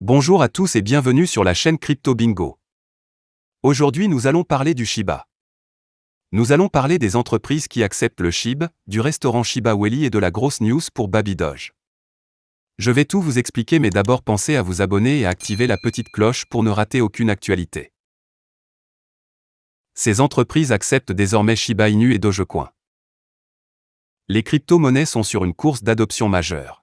Bonjour à tous et bienvenue sur la chaîne Crypto Bingo. Aujourd'hui nous allons parler du Shiba. Nous allons parler des entreprises qui acceptent le SHIB, du restaurant Shiba Welly et de la grosse news pour Baby Doge. Je vais tout vous expliquer mais d'abord pensez à vous abonner et à activer la petite cloche pour ne rater aucune actualité. Ces entreprises acceptent désormais Shiba Inu et Dogecoin. Les crypto-monnaies sont sur une course d'adoption majeure.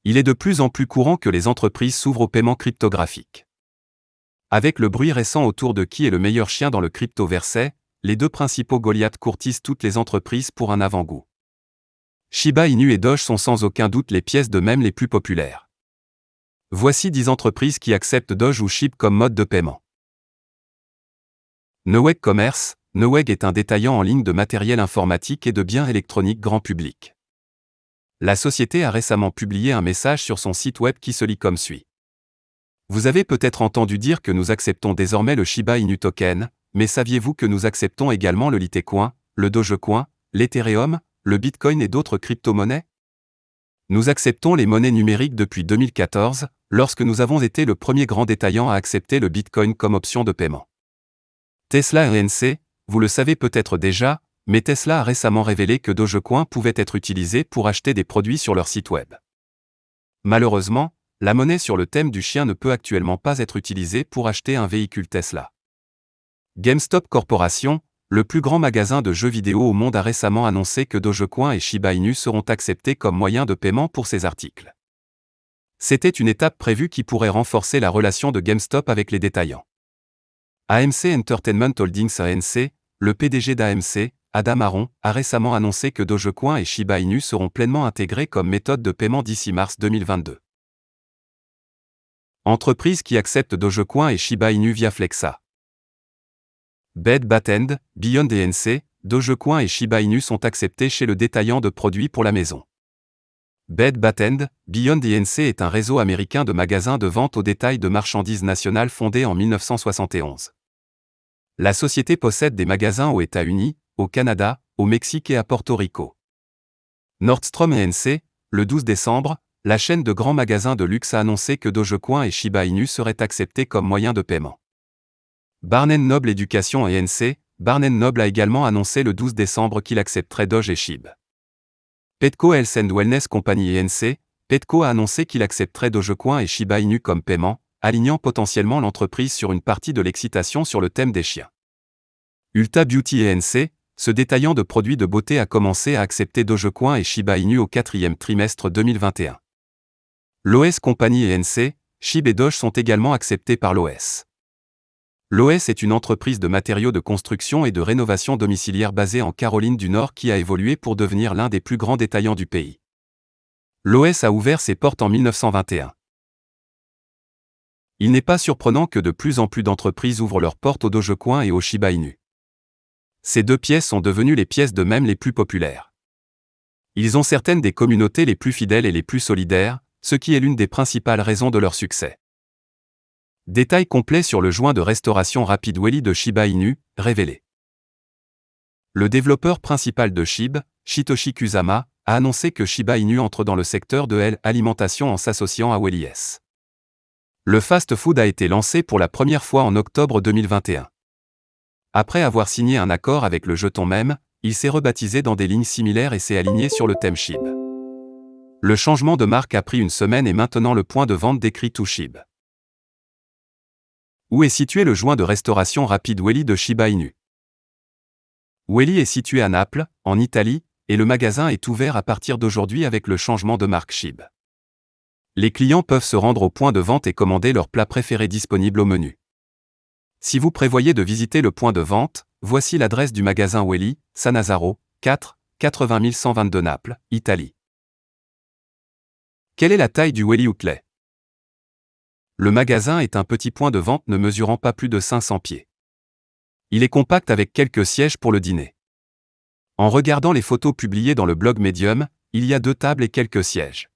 Il est de plus en plus courant que les entreprises s'ouvrent au paiement cryptographique. Avec le bruit récent autour de qui est le meilleur chien dans le crypto-verset, les deux principaux Goliaths courtisent toutes les entreprises pour un avant-goût. Shiba Inu et Doge sont sans aucun doute les pièces de même les plus populaires. Voici 10 entreprises qui acceptent Doge ou SHIB comme mode de paiement. Newegg Commerce. Newegg est un détaillant en ligne de matériel informatique et de biens électroniques grand public. La société a récemment publié un message sur son site web qui se lit comme suit. Vous avez peut-être entendu dire que nous acceptons désormais le Shiba Inu token, mais saviez-vous que nous acceptons également le Litecoin, le Dogecoin, l'Ethereum, le Bitcoin et d'autres crypto-monnaies? Nous acceptons les monnaies numériques depuis 2014, lorsque nous avons été le premier grand détaillant à accepter le Bitcoin comme option de paiement. Tesla ANC, vous le savez peut-être déjà, mais Tesla a récemment révélé que Dogecoin pouvait être utilisé pour acheter des produits sur leur site web. Malheureusement, la monnaie sur le thème du chien ne peut actuellement pas être utilisée pour acheter un véhicule Tesla. GameStop Corporation, le plus grand magasin de jeux vidéo au monde, a récemment annoncé que Dogecoin et Shiba Inu seront acceptés comme moyen de paiement pour ses articles. C'était une étape prévue qui pourrait renforcer la relation de GameStop avec les détaillants. AMC Entertainment Holdings ANC, le PDG d'AMC, Adam Aron, a récemment annoncé que Dogecoin et Shiba Inu seront pleinement intégrés comme méthode de paiement d'ici mars 2022. Entreprises qui acceptent Dogecoin et Shiba Inu via Flexa. Bed Bath & Beyond ANC, Dogecoin et Shiba Inu sont acceptés chez le détaillant de produits pour la maison. Bed Bath & Beyond ANC est un réseau américain de magasins de vente au détail de marchandises nationales fondé en 1971. La société possède des magasins aux États-Unis, au Canada, au Mexique et à Porto Rico. Nordstrom ANC, le 12 décembre, la chaîne de grands magasins de luxe a annoncé que Dogecoin et Shiba Inu seraient acceptés comme moyen de paiement. Barnes & Noble Education ANC, Barnes & Noble a également annoncé le 12 décembre qu'il accepterait Doge et SHIB. Petco Health & Wellness Company ANC, Petco a annoncé qu'il accepterait Dogecoin et Shiba Inu comme paiement, alignant potentiellement l'entreprise sur une partie de l'excitation sur le thème des chiens. Ulta Beauty ANC, ce détaillant de produits de beauté, a commencé à accepter Dogecoin et Shiba Inu au 4e trimestre 2021. L'OS Company ANC, SHIB et Doge sont également acceptés par l'OS. L'OS est une entreprise de matériaux de construction et de rénovation domiciliaire basée en Caroline du Nord qui a évolué pour devenir l'un des plus grands détaillants du pays. L'OS a ouvert ses portes en 1921. Il n'est pas surprenant que de plus en plus d'entreprises ouvrent leurs portes au Dogecoin et au Shiba Inu. Ces deux pièces sont devenues les pièces de même les plus populaires. Ils ont certaines des communautés les plus fidèles et les plus solidaires, ce qui est l'une des principales raisons de leur succès. Détail complet sur le joint de restauration rapide Welly de Shiba Inu, révélé. Le développeur principal de SHIB, Shitoshi Kusama, a annoncé que Shiba Inu entre dans le secteur de l'alimentation en s'associant à Welly S. Le fast-food a été lancé pour la première fois en octobre 2021. Après avoir signé un accord avec le jeton même, il s'est rebaptisé dans des lignes similaires et s'est aligné sur le thème SHIB. Le changement de marque a pris une semaine et maintenant le point de vente décrit tout SHIB. Où est situé le joint de restauration rapide Welly de Shiba Inu? Welly est situé à Naples, en Italie, et le magasin est ouvert à partir d'aujourd'hui avec le changement de marque SHIB. Les clients peuvent se rendre au point de vente et commander leurs plats préférés disponibles au menu. Si vous prévoyez de visiter le point de vente, voici l'adresse du magasin Welly, Sannazzaro, 4, 80 122 Naples, Italie. Quelle est la taille du Welly Outlet? Le magasin est un petit point de vente ne mesurant pas plus de 500 pieds. Il est compact avec quelques sièges pour le dîner. En regardant les photos publiées dans le blog Medium, il y a 2 tables et quelques sièges.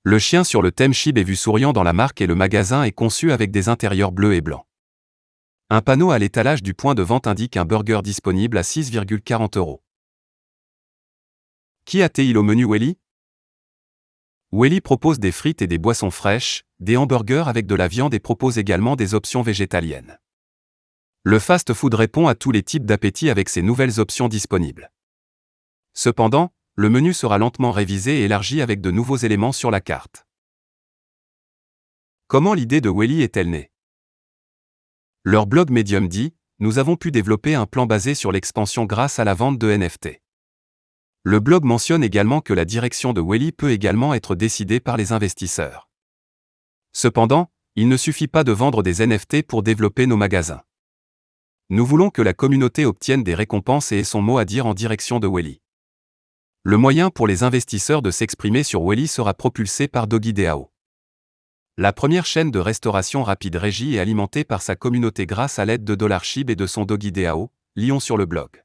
Le chien sur le thème SHIB est vu souriant dans la marque et le magasin est conçu avec des intérieurs bleus et blancs. Un panneau à l'étalage du point de vente indique un burger disponible à 6,40 €. Qui a-t-il au menu Welly? Welly propose des frites et des boissons fraîches, des hamburgers avec de la viande et propose également des options végétaliennes. Le fast-food répond à tous les types d'appétit avec ses nouvelles options disponibles. Cependant, le menu sera lentement révisé et élargi avec de nouveaux éléments sur la carte. Comment l'idée de Welly est-elle née? Leur blog Medium dit « Nous avons pu développer un plan basé sur l'expansion grâce à la vente de NFT ». Le blog mentionne également que la direction de Welly peut également être décidée par les investisseurs. Cependant, il ne suffit pas de vendre des NFT pour développer nos magasins. Nous voulons que la communauté obtienne des récompenses et ait son mot à dire en direction de Welly. Le moyen pour les investisseurs de s'exprimer sur Welly sera propulsé par DoggyDAO. La première chaîne de restauration rapide régie et alimentée par sa communauté grâce à l'aide de $SHIB et de son DoggyDAO, lions sur le blog.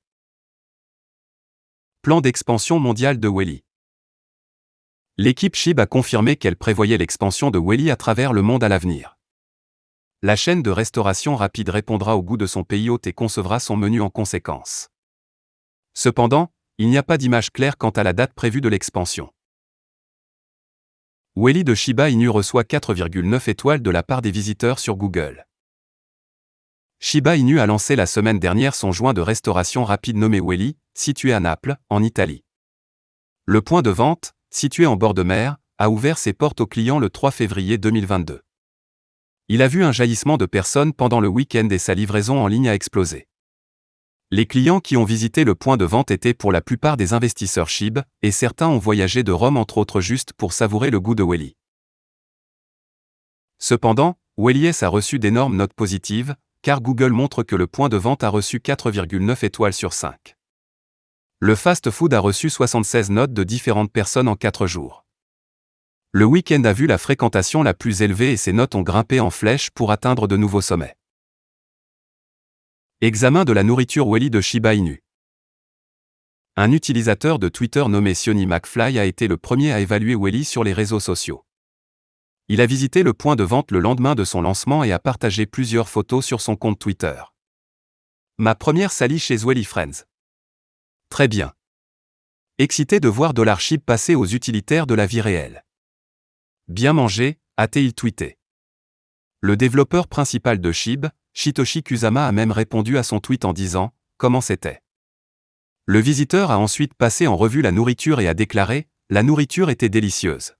Plan d'expansion mondiale de Welly. L'équipe SHIB a confirmé qu'elle prévoyait l'expansion de Welly à travers le monde à l'avenir. La chaîne de restauration rapide répondra au goût de son pays hôte et concevra son menu en conséquence. Cependant, il n'y a pas d'image claire quant à la date prévue de l'expansion. Welly de Shiba Inu reçoit 4,9 étoiles de la part des visiteurs sur Google. Shiba Inu a lancé la semaine dernière son joint de restauration rapide nommé Welly, situé à Naples, en Italie. Le point de vente, situé en bord de mer, a ouvert ses portes aux clients le 3 février 2022. Il a vu un jaillissement de personnes pendant le week-end et sa livraison en ligne a explosé. Les clients qui ont visité le point de vente étaient pour la plupart des investisseurs SHIB, et certains ont voyagé de Rome entre autres juste pour savourer le goût de Welly. Cependant, Welly a reçu d'énormes notes positives, car Google montre que le point de vente a reçu 4,9 étoiles sur 5. Le fast-food a reçu 76 notes de différentes personnes en 4 jours. Le week-end a vu la fréquentation la plus élevée et ses notes ont grimpé en flèche pour atteindre de nouveaux sommets. Examen de la nourriture Welly de Shiba Inu. Un utilisateur de Twitter nommé Siony McFly a été le premier à évaluer Welly sur les réseaux sociaux. Il a visité le point de vente le lendemain de son lancement et a partagé plusieurs photos sur son compte Twitter. Ma première salie chez Welly Friends. Très bien. Excité de voir $SHIB passer aux utilitaires de la vie réelle. Bien mangé, a-t-il tweeté. Le développeur principal de SHIB, Shitoshi Kusama a même répondu à son tweet en disant « Comment c'était ». Le visiteur a ensuite passé en revue la nourriture et a déclaré « La nourriture était délicieuse.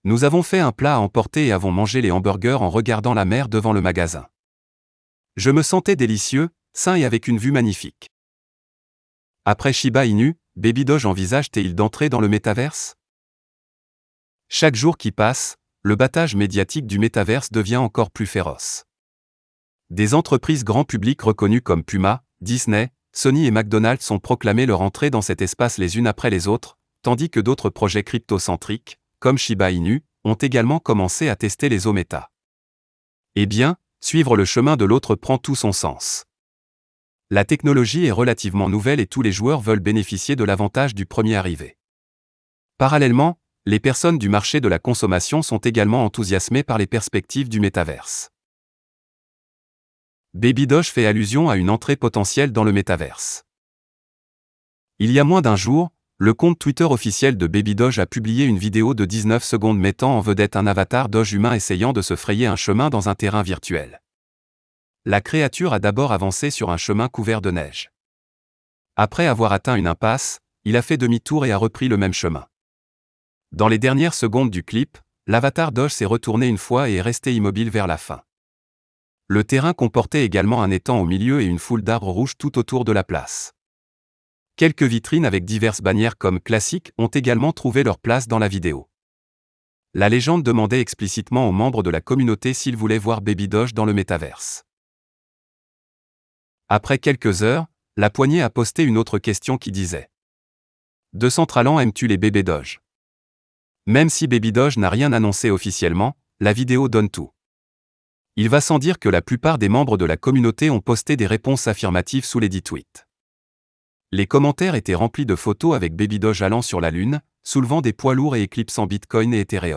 Nous avons fait un plat à emporter et avons mangé les hamburgers en regardant la mer devant le magasin. Je me sentais délicieux, sain et avec une vue magnifique. » Après Shiba Inu, Baby Doge envisage-t-il d'entrer dans le métaverse? Chaque jour qui passe, le battage médiatique du métaverse devient encore plus féroce. Des entreprises grand public reconnues comme Puma, Disney, Sony et McDonald's ont proclamé leur entrée dans cet espace les unes après les autres, tandis que d'autres projets crypto-centriques, comme Shiba Inu, ont également commencé à tester les eaux méta. Eh bien, suivre le chemin de l'autre prend tout son sens. La technologie est relativement nouvelle et tous les joueurs veulent bénéficier de l'avantage du premier arrivé. Parallèlement, les personnes du marché de la consommation sont également enthousiasmées par les perspectives du métaverse. Baby Doge fait allusion à une entrée potentielle dans le métaverse. Il y a moins d'un jour, le compte Twitter officiel de Baby Doge a publié une vidéo de 19 secondes mettant en vedette un avatar Doge humain essayant de se frayer un chemin dans un terrain virtuel. La créature a d'abord avancé sur un chemin couvert de neige. Après avoir atteint une impasse, il a fait demi-tour et a repris le même chemin. Dans les dernières secondes du clip, l'avatar Doge s'est retourné une fois et est resté immobile vers la fin. Le terrain comportait également un étang au milieu et une foule d'arbres rouges tout autour de la place. Quelques vitrines avec diverses bannières comme classiques ont également trouvé leur place dans la vidéo. La légende demandait explicitement aux membres de la communauté s'ils voulaient voir Baby Doge dans le métaverse. Après quelques heures, la poignée a posté une autre question qui disait « De Centraland aimes-tu les bébés Doge ?» Même si Baby Doge n'a rien annoncé officiellement, la vidéo donne tout. Il va sans dire que la plupart des membres de la communauté ont posté des réponses affirmatives sous les dits tweets. Les commentaires étaient remplis de photos avec Baby Doge allant sur la Lune, soulevant des poids lourds et éclipsant Bitcoin et Ethereum.